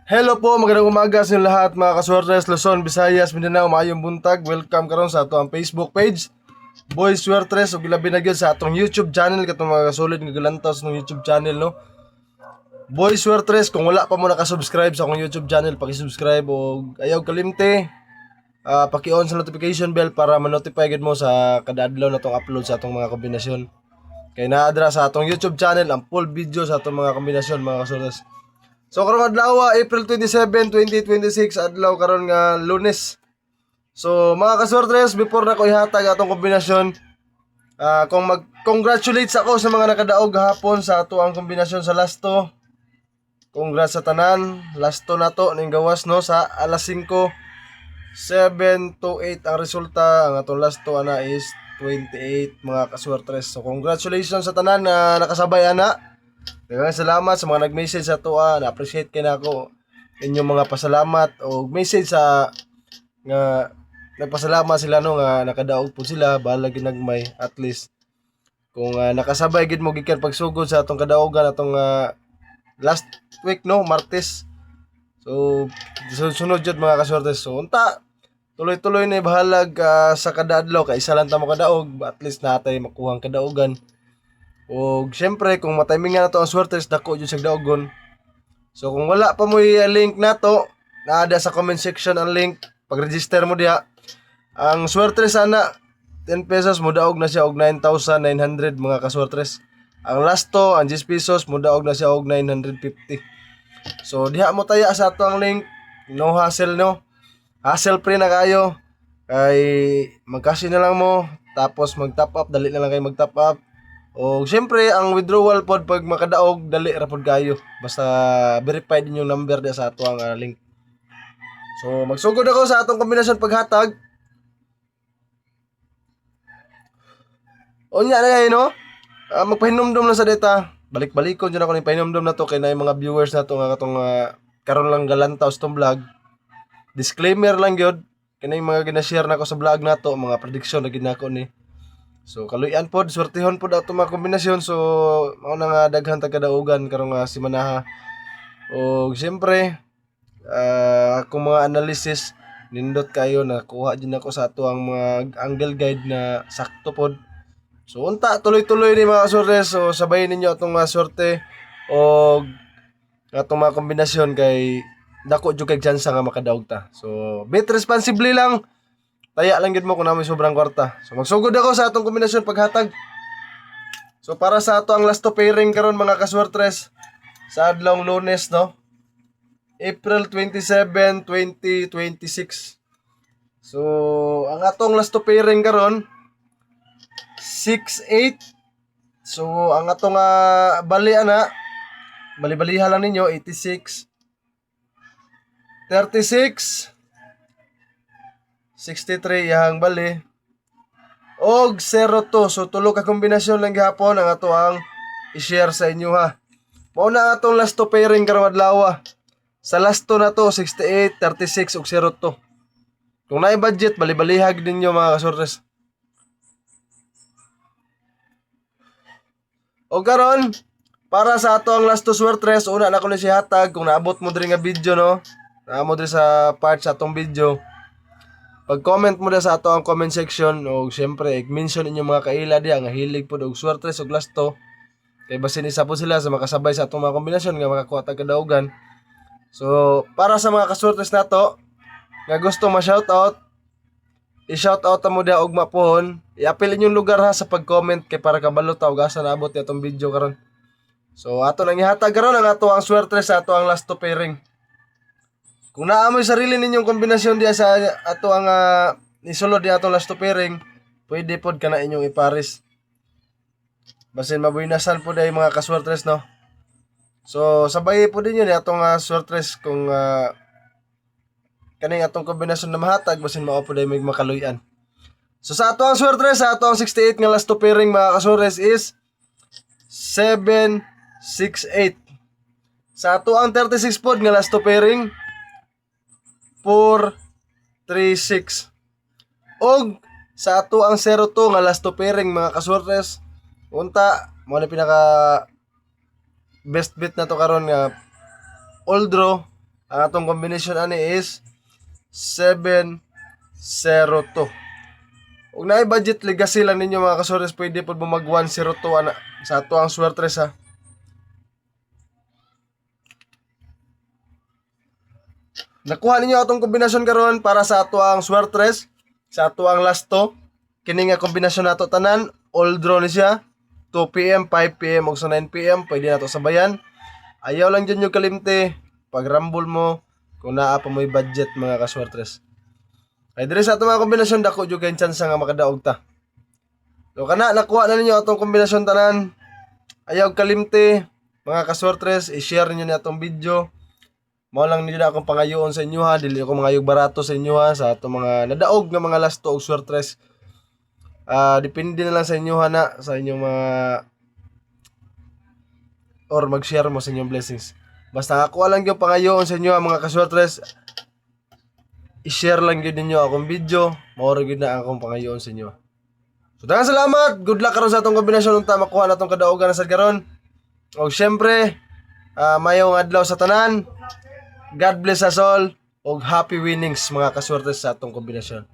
Hello po, magandang umaga sa inyo lahat mga kaswertres, Luzon, Visayas, Mindanao, maayong buntag. Welcome karon sa atong Facebook page, Boy Swertres, ug labi na gyud sa atong YouTube channel katong mga kasulid nga galantaw sa atong YouTube channel no. Boy Swertres, kung wala pa mo naka-subscribe sa akong YouTube channel, paki-subscribe ug ayaw kalimte paki-on sa notification bell para ma-notify gid mo sa kada adlaw na tong upload sa atong mga kombinasyon. Kay naadra sa atong YouTube channel ang full video sa atong mga kombinasyon mga kaswertres. So karong adlaw April 27, 2026 adlaw karon nga Lunes. So mga kaswertres, before na ko ihatag atong kombinasyon, kung mag-congratulates ako sa mga nakadaog gahapon sa ato ang kombinasyon sa lasto. Congrats sa tanan, lasto na to ning gawas no sa alas 5, 7 to 8 ang resulta. Ang atong lasto ana is 28 mga kaswertres. So congratulations sa tanan na nakasabay ana. Daghang salamat sa mga nag-message sa tuwa, na-appreciate kay nako inyong mga pasalamat o message sa nga nagpasalamat sila no nga nakadaog po sila bahala ginagmay at least kung nakasabay gid mo gikan pagsugod sa atong kadaogan atong last week no Martes. So sunod jud mga kaswertes. So unta tuloy-tuloy na bahalag sa kada adlaw kay isa lang ta mo kadaog, at least natay makuhang kadaogan. O syempre kung matimingan na to ang swertres dako jud sa daogon. So kung wala pa mo i-link na to, naada sa comment section ang link. Pag-register mo diha. Ang swertres sana 10 pesos mo daog na siya og 9,900 mga kaswertres. Ang lasto ang 10 pesos mo daog na siya og 950. So diha mo taya sa ato ang link. No hassle no. Hassle free na kayo. Kay magkasi na lang mo tapos mag-top up, dali na lang kayo mag-top up. O siyempre ang withdrawal pod pag makadaog dali ra pod kayo. Basta verified din yung number dia sa ato ang link. So magsugod ako sa atong kombinasyon paghatag. Unya na kayo no. Magpahinumdum lang sa data. Balik-balikon dyan ako ni pahinumdum na to kay na yung mga viewers na to nga katong karon lang galantaw sa tong vlog. Disclaimer lang gyud kay yung mga gina-share nako sa vlog nato, mga prediction na ginako ni. So kaluyan pod, swertehon pod ato mga kombinasyon. So mao na nga daghan tag kadaugan karong si Manaha. O siyempre akong mga analysis nindot kayo na kuha din ako sa ato ang mga angle guide na sakto pod. So unta tuloy-tuloy ni mga kaswertes. So sabayin ninyo atong sorte o atong mga kombinasyon kay dako jud kay chance nga makadaog ta. So bet responsibly lang. Taya lang gid mo kung namoy sobrang kwarta. So magsugod ako sa atong kombinasyon paghatag. So para sa ato ang last to pairing karon mga kaswertres sa adlawng Lunes no. April 27, 2026. So ang atong last to pairing karon 6-8. So ang atong bali ana bali-baliha lang ninyo 86 36 63 yang bali og 02. So tulo ka kombinasyon lang gihapon ang ato ang i-share sa inyo ha. Mao na atong last to pairing karong adlaw. Sa last to na to 68, 36 ug 02. Kung naay budget bali-balihag ninyo mga kaswertres. O karon para sa ato ang last to swertres, una na ko ni sihatag kung naabot mo diri nga video no. Naamo diri sa part sa atong video. Pag-comment mo na sa ato ang comment section o siyempre i-mention inyo mga kaila diha nga hilig po og swertres og lasto. Kay basin isa po sila sa makasabay sa atong mga kombinasyon nga makakuha tag kadaugan. So para sa mga kaswertres nato nga gusto ma-shoutout, i-shoutout mo diha og mapuhon. I-apil inyong lugar ha sa pag-comment kay para kabalo ta og asa naabot ni atong video karon. So ato nang ihatag karon ang ato ang swertres sa ato ang last to pairing. Kung naamoy sarili ninyong kombinasyon diya sa ato ang isulod diya atong last to pairing, pwede pod kana inyong ipares. Basin mabuinasan po dai mga kaswertres no. So sabay po din yun atong swertres kung kaning atong kombinasyon na mahatag basin mao po dai may makaluyan. So sa ato ang swertres sa ato ang 68 nga last to pairing mga kaswertres is 768. Sa ato ang 36 pod nga last to pairing 436. Og sa ato ang 02 nga last to pairing mga kaswertres, unta mo na pinaka best bet na to karon nga all draw Ang atong combination ani is 702. Kung naay budget legacy lang ninyo mga kaswerte, pwede po mag 102 ana sa ato ang swertres ha. Nakuha ninyo atong kombinasyon karon para sa ato ang swertres, sa ato ang lasto. Kini nga kombinasyon nato tanan, all draw ni siya. 2 PM, 5 PM ug sa 9 PM pwede nato sabayan. Ayaw lang dyan yung kalimte pag rumble mo kung naa pa mo'y budget mga kaswertres. Ay dire sa ato mga kombinasyon dako jud kay chance nga makadaog ta. So kana nakuha na ninyo atong kombinasyon tanan. Ayaw kalimte mga kaswertres, i-share niyo ni atong video. Mao lang nila akong pangayoon sa inyo ha, dili ako mangayog barato sa inyo ha sa atong mga nadaog nga mga lasto og swertres. Depende na lang sa inyo ha na sa inyong mga or mag-share mo sa inyong blessings. Basta ako lang yung pangayoon sa inyo mga kaswertres. I-share lang yun ninyo akong video. Maura yun na akong pangayoon sa inyo. So daghang salamat. Good luck karon sa atong kombinasyon unta makuha natong kadaogan sa karon. O syempre, mayong adlaw sa tanan. God bless us all. Og happy winnings mga kaswertes sa atong kombinasyon.